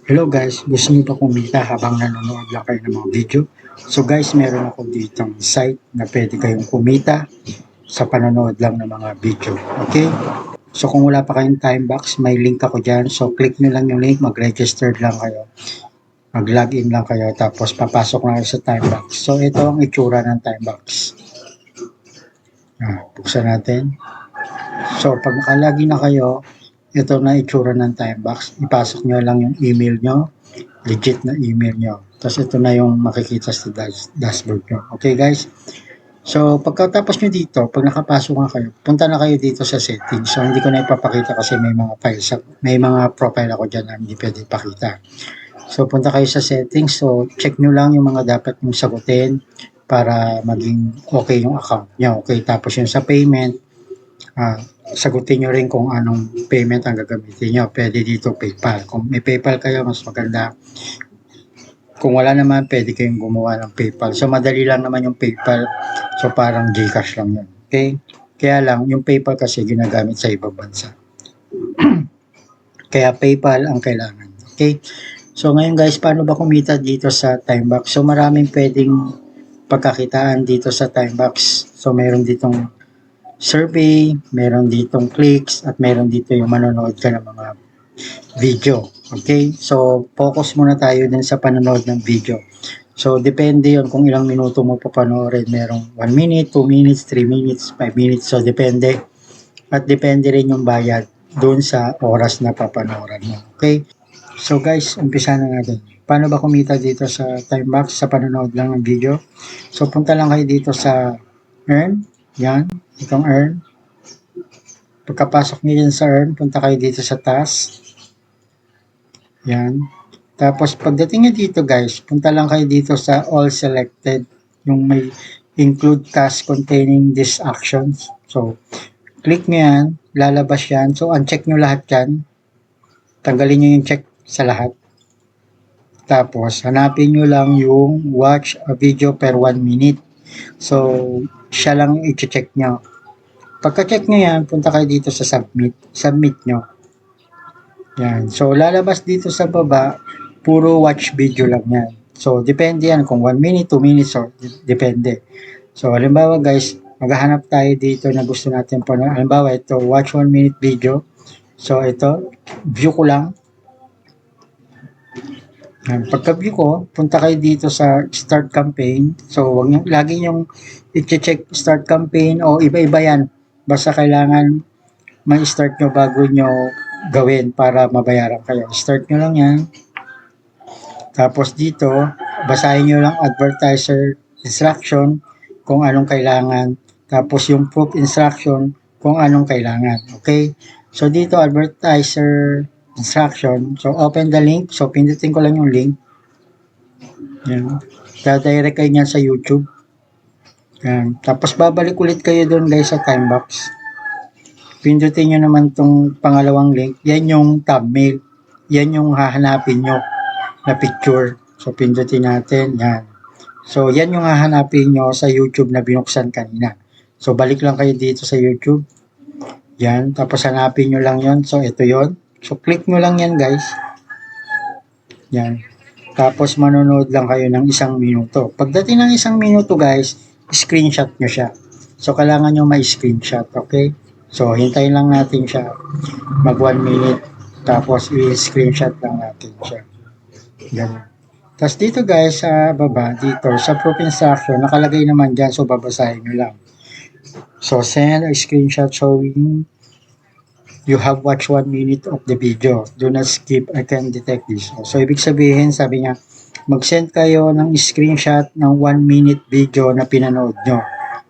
Hello guys, gusto niyo pa kumita habang nanonood lang kayo ng mga video? So guys, meron ako ditong site na pwede kayong kumita sa panonood lang ng mga video. Okay? So kung wala pa kayong time box, may link ako dyan. So click nyo lang yung link, mag-register lang kayo. Mag-login lang kayo, tapos papasok na kayo sa time box. So ito ang itsura ng time box. Buksan natin. So pag nakalagin na kayo, ito na itsura ng time box. Ipasok nyo lang yung email nyo, legit na email nyo. Tapos ito na yung makikita sa dashboard nyo. Okay guys? So pagkatapos nyo dito, pag nakapasok na kayo, punta na kayo dito sa settings. So hindi ko na ipapakita kasi may mga files, may mga profile ako dyan na hindi pwede ipakita. So punta kayo sa settings. So check nyo lang yung mga dapat nyong sagutin para maging okay yung account nyo. Okay, tapos yung sa payment, sagutin nyo rin kung anong payment ang gagamitin nyo. Pwede dito PayPal. Kung may PayPal kayo, mas maganda. Kung wala naman, pwede kayong gumawa ng PayPal. So, madali lang naman yung PayPal. So, parang GCash lang yun. Okay? Kaya lang, yung PayPal kasi ginagamit sa ibang bansa. Kaya PayPal ang kailangan. Okay? So, ngayon guys, paano ba kumita dito sa Timebox? So, maraming pwedeng pagkakitaan dito sa Timebox. So, meron ditong survey, meron ditong clicks, at meron dito yung manonood ka ng mga video. Okay? So, focus muna tayo din sa panonood ng video. So, depende yun kung ilang minuto mo papanoorin. Merong 1 minute, 2 minutes, 3 minutes, 5 minutes. So, depende. At depende rin yung bayad doon sa oras na papanoorin mo. Okay? So, guys, umpisa na natin. Paano ba kumita dito sa Timebox sa panonood lang ng video? So, punta lang kayo dito sa Earn. Yan. Itong Earn. Pagkapasok nyo din sa Earn, punta kayo dito sa Task. Yan. Tapos pagdating nyo dito guys, punta lang kayo dito sa all selected, yung may include task containing these actions. So, click nyo yan, lalabas yan. So, uncheck nyo lahat yan. Tanggalin nyo yung check sa lahat. Tapos, hanapin nyo lang yung watch a video per 1 minute. So, siya lang i-check nyo. Pagka-check nyo yan, punta kayo dito sa submit. Submit nyo. Yan. So, lalabas dito sa baba, puro watch video lang yan. So, depende yan kung 1 minute, 2 minutes, or depende. So, halimbawa guys, maghahanap tayo dito na gusto natin po. Halimbawa, ito, watch 1 minute video. So, ito, view ko lang. Yan. Pagka-view ko, punta kayo dito sa start campaign. So, wag nyo, lagi yung i-check start campaign o iba-iba yan. Basta kailangan may start nyo bago nyo gawin para mabayaran kayo. Start nyo lang yan. Tapos dito, basahin nyo lang advertiser instruction kung anong kailangan. Tapos yung proof instruction kung anong kailangan. Okay? So dito, advertiser instruction. So open the link. So pindutin ko lang yung link. Yan. Dadirect kayo niyan sa YouTube. Yan. Tapos babalik ulit kayo doon guys sa Timebox. Pindutin nyo naman tong pangalawang link. Yan yung thumbnail. Yan yung hahanapin nyo na picture. So, pindutin natin. Yan. So, yan yung hahanapin nyo sa YouTube na binuksan kanina. So, balik lang kayo dito sa YouTube. Yan. Tapos, hanapin nyo lang yon. So, ito yon. So, click nyo lang yan, guys. Yan. Tapos, manonood lang kayo ng 1 minuto. Pagdating ng 1 minuto, guys, screenshot nyo siya. So, kailangan nyo ma-screenshot. Okay? So, hintayin lang natin siya mag 1 minute. Tapos, i-screenshot lang natin siya. Ganun. Tapos dito guys, sa baba, dito, sa proof instruction, nakalagay naman dyan. So, babasahin nyo lang. So, send a screenshot showing you have watched 1 minute of the video. Do not skip, I can detect this. So, ibig sabihin, sabi niya, mag-send kayo ng screenshot ng 1 minute video na pinanood nyo.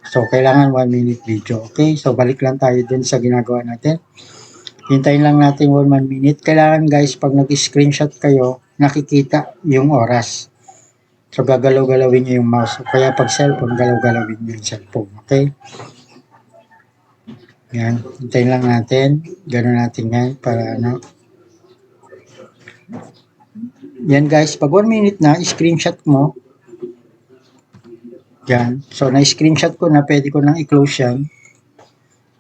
So, kailangan 1 minute video. Okay? So, balik lang tayo dun sa ginagawa natin. Hintayin lang natin 1 minute. Kailangan guys, pag nag-screenshot kayo, nakikita yung oras. So, gagalaw-galawin nyo yung mouse. Kaya pag cellphone, galaw-galawin nyo yung cellphone. Okay? Yan. Hintayin lang natin. Gano'n natin yan para ano. Yan guys, pag 1 minute na, screenshot mo. Yan. So, na-screenshot ko na, pwede ko nang i-close yan.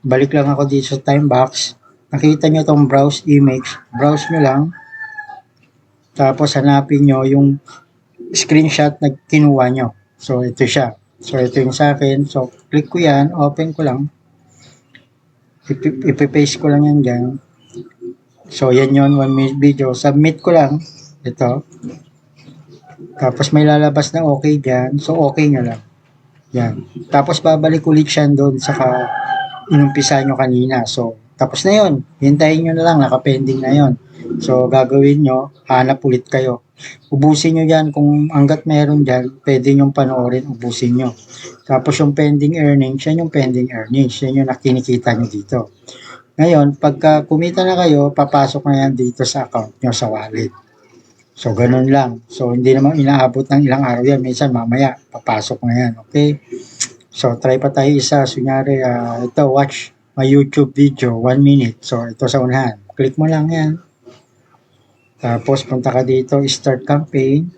Balik lang ako dito sa Timebox. Nakita nyo itong browse image. Browse nyo lang. Tapos hanapin nyo yung screenshot na kinuha nyo. So, ito siya. So, ito yung sa akin. So, click ko yan. Open ko lang. Ipipaste ko lang yan dyan. So, yan yun. 1 minute video. Submit ko lang. Ito. Tapos may lalabas na okay dyan. So, okay nyo lang. Yan. Tapos babalik ulit siya doon sa inumpisa nyo kanina. So, tapos na yun. Hintayin nyo na lang. Nakapending na yun. So, gagawin nyo. Hanap ulit kayo. Ubusin nyo yan. Kung hanggat meron dyan, pwede nyo panoorin. Ubusin nyo. Tapos yung pending earnings, yan yung pending earnings. Yan yung nakinikita nyo dito. Ngayon, pagka kumita na kayo, papasok na yan dito sa account nyo sa wallet. So, ganun lang. So, hindi naman inaabot ng ilang araw yan. Minsan, mamaya, papasok na yan. Okay? So, try pa tayo isa. Kunyari, ito, watch my YouTube video, 1 minute. So, ito sa unahan. Click mo lang yan. Tapos, punta ka dito, start campaign.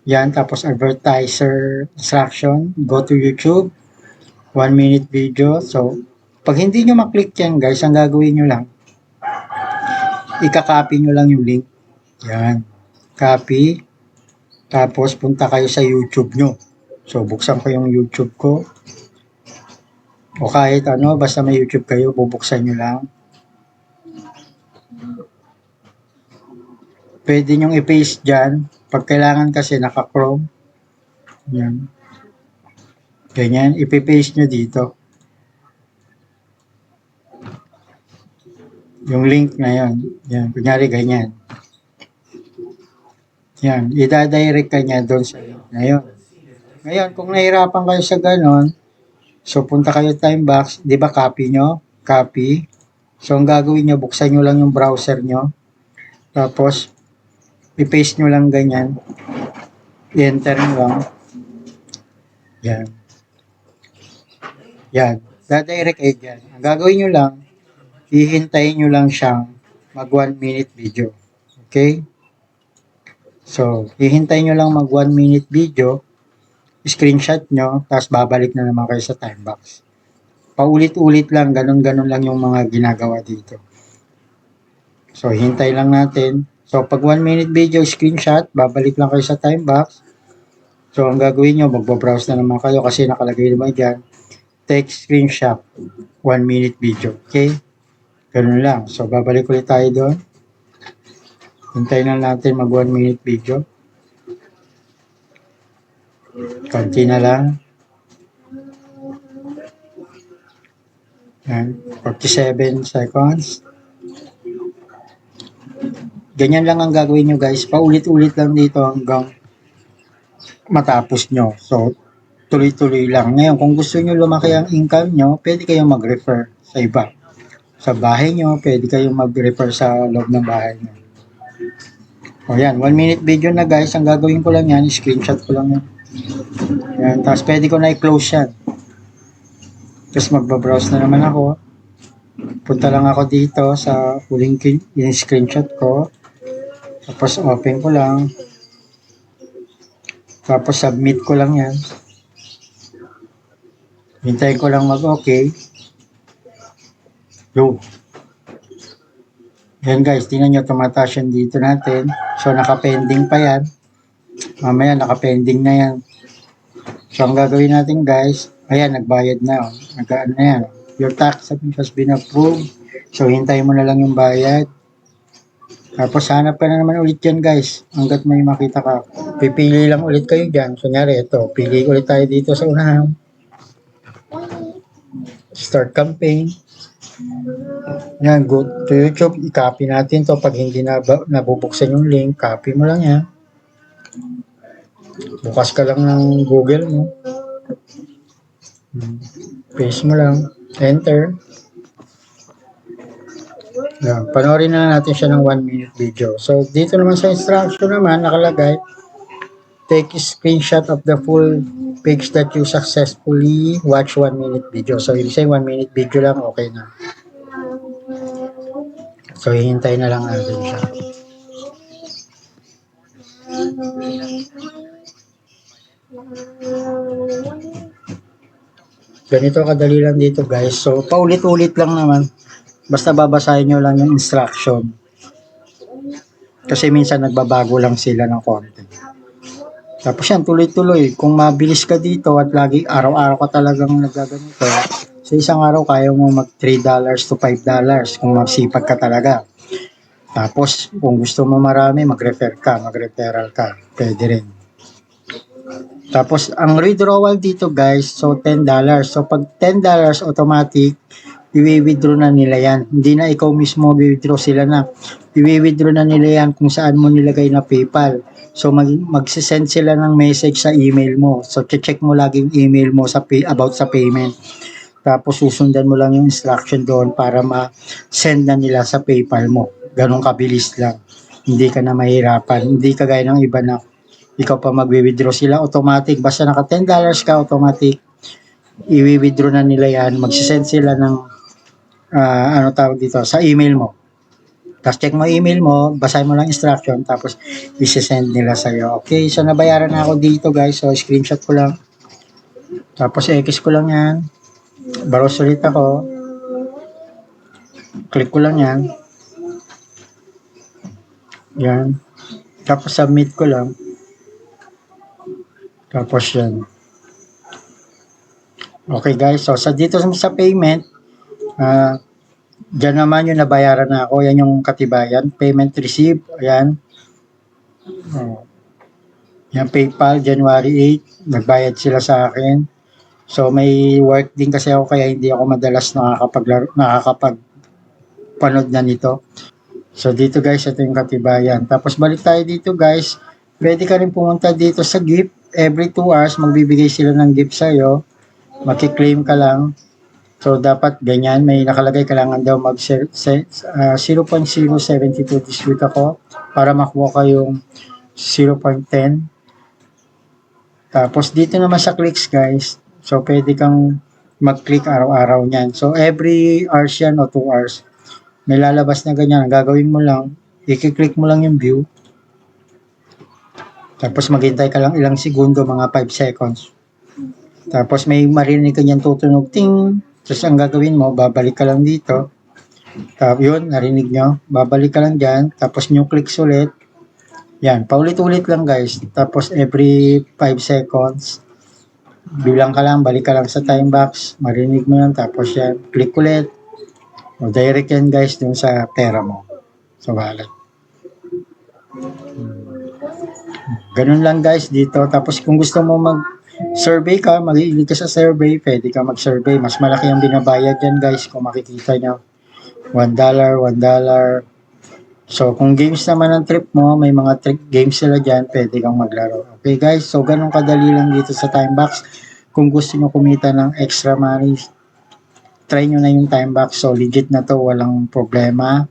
Yan, tapos advertiser instruction. Go to YouTube. 1 minute video. So, pag hindi nyo maklik yan, guys, ang gagawin nyo lang, ika-copy nyo lang yung link. Yan. Copy. Tapos, punta kayo sa YouTube nyo. So, buksan ko yung YouTube ko. O kahit ano, basta may YouTube kayo, bubuksan nyo lang. Pwede nyong i-paste dyan. Pag kailangan kasi naka-Chrome. Yan. Ganyan. I-paste nyo dito. Yung link na yan. Yan. Kunyari ganyan. Yan, ida-direct ka niya doon sa link na yun. Ngayon, kung nahirapan kayo sa ganon, so punta kayo time box, di ba copy nyo? Copy. So, ang gagawin nyo, buksan nyo lang yung browser nyo. Tapos, i-paste nyo lang ganyan. I-enter nyo lang. Yan. Yan. Da-direct kayo dyan. Ang gagawin nyo lang, hihintayin nyo lang siyang mag 1 minute video. Okay? So, hihintayin nyo lang mag 1 minute video, screenshot nyo, tapos babalik na naman kayo sa time box. Paulit-ulit lang, ganun-ganun lang yung mga ginagawa dito. So, hintay lang natin. So, pag 1 minute video, screenshot, babalik lang kayo sa time box. So, ang gagawin nyo, magbabrowse na naman kayo kasi nakalagay naman dyan, take screenshot, 1 minute video. Okay? Ganun lang. So, babalik ulit tayo doon. Hintayin lang natin mag 1 minute video. Konti na lang. Yan. 47 seconds. Ganyan lang ang gagawin nyo guys. Paulit-ulit lang dito hanggang matapos nyo. So, tuloy-tuloy lang. Ngayon, kung gusto nyo lumaki ang income nyo, pwede kayong mag-refer sa iba. Sa bahay nyo, pwede kayong mag-refer sa loob ng bahay nyo. O yan, 1 minute video na guys. Ang gagawin ko lang yan, screenshot ko lang yan. Yan, tapos pwede ko na i-close yan. Tapos magbabrowse na naman ako. Punta lang ako dito sa huling yung screenshot ko. Tapos open ko lang. Tapos submit ko lang yan. Hintayin ko lang mag-okay. Yo. Yan guys, tingnan nyo, tumataas yan dito natin. So, naka-pending pa yan. Mamaya, naka-pending na yan. So, ang gagawin natin guys, ayan, nagbayad na. Nag-ano na yan. Your tax has been approved. So, hintayin mo na lang yung bayad. Tapos, hanap ka na naman ulit yan guys. Hanggat may makita ka. Pipili lang ulit kayo dyan. So, nyari, ito. Pili ulit tayo dito sa unahan. Start campaign. Yan, go to YouTube, i-copy natin to. Pag hindi nabubuksan yung link, copy mo lang yan. Bukas ka lang ng Google mo. Paste mo lang. Enter. Yan, panoorin na natin siya ng 1 minute video. So, dito naman sa instruction naman, nakalagay, take a screenshot of the full page that you successfully watch 1 minute video. So, ibig sabihin 1 minute video lang, okay na. So, hihintay na lang natin siya. Ganito kadali lang dito guys. So, paulit-ulit lang naman. Basta babasahin nyo lang yung instruction. Kasi minsan nagbabago lang sila ng konti. Tapos yan, tuloy-tuloy. Kung mabilis ka dito at lagi araw-araw ka talagang nagaganito, sa isang araw kaya mo mag $3 to $5 kung magsipag ka talaga. Tapos kung gusto mo marami, mag-referral ka. Pwede rin. Tapos ang withdrawal dito guys, so $10. So pag $10 automatic, i-withdraw na nila yan. Hindi na ikaw mismo withdraw sila na. I-withdraw na nila yan kung saan mo nilagay na PayPal. So mag-send sila ng message sa email mo. So check mo lagi yung email mo sa about sa payment. Tapos susundan mo lang yung instruction doon para ma-send na nila sa PayPal mo. Ganun kabilis lang. Hindi ka na mahirapan. Hindi kagaya ng iba na ikaw pa magwi-withdraw sila automatic. Basta naka $10 ka automatic, i-withdraw na nila yan. Magsisend sila ng ano tawag dito sa email mo. Tapos check mo email mo, basahin mo lang instruction, tapos isi-send nila sa'yo. Okay, so nabayaran na ako dito guys. So screenshot ko lang. Tapos X ko lang yan. Baros ulit ako. Click ko lang yan. Yan. Tapos submit ko lang. Tapos yan. Okay guys, so sa dito sa payment, dyan naman yung nabayaran na ako. Yan yung katibayan. Payment received. Ayan. Yan PayPal, January 8. Nagbayad sila sa akin. So may work din kasi ako kaya hindi ako madalas nakakapagpanood na nito. So dito guys, ito yung katibayan. Tapos balik tayo dito guys. Pwede ka rin pumunta dito sa gift. Every 2 hours, magbibigay sila ng gift sa'yo. Makiklaim ka lang. So dapat ganyan. May nakalagay kailangan daw mag 0.072 this week ako para makuha ka yung 0.10. Tapos dito naman sa clicks guys. So pwede kang mag-click araw-araw niyan. So every hours yan o 2 hours. May lalabas na ganyan. Ang gagawin mo lang, i-click mo lang yung view. Tapos maghintay ka lang ilang segundo, mga 5 seconds. Tapos may marinig ka niyan tutunog, ting. Tapos ang gagawin mo, babalik ka lang dito. Tapos yun, narinig nyo. Babalik ka lang dyan. Tapos new clicks ulit. Yan, paulit-ulit lang guys. Tapos every 5 seconds, bilang ka lang, balik ka lang sa time box. Marinig mo yan. Tapos yan, click ulit. O direct yan guys dun sa pera mo. Sa wallet. Ganun lang guys dito. Tapos kung gusto mo mag-survey ka, mag-iilig ka sa survey, pwede ka mag-survey. Mas malaki ang binabayad yan guys kung makikita nyo. $1, $1. So kung games naman ang trip mo, may mga games sila dyan, pwede kang maglaro. Okay guys, so ganun kadali lang dito sa Timebox. Kung gusto nyo kumita ng extra money, try nyo na yung Timebox. So legit na to, walang problema.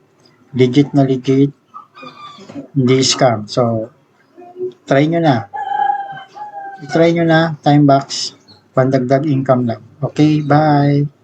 Legit na legit. Hindi scam. So try nyo na. Try nyo na, Timebox. Pandagdag income lang. Okay, bye!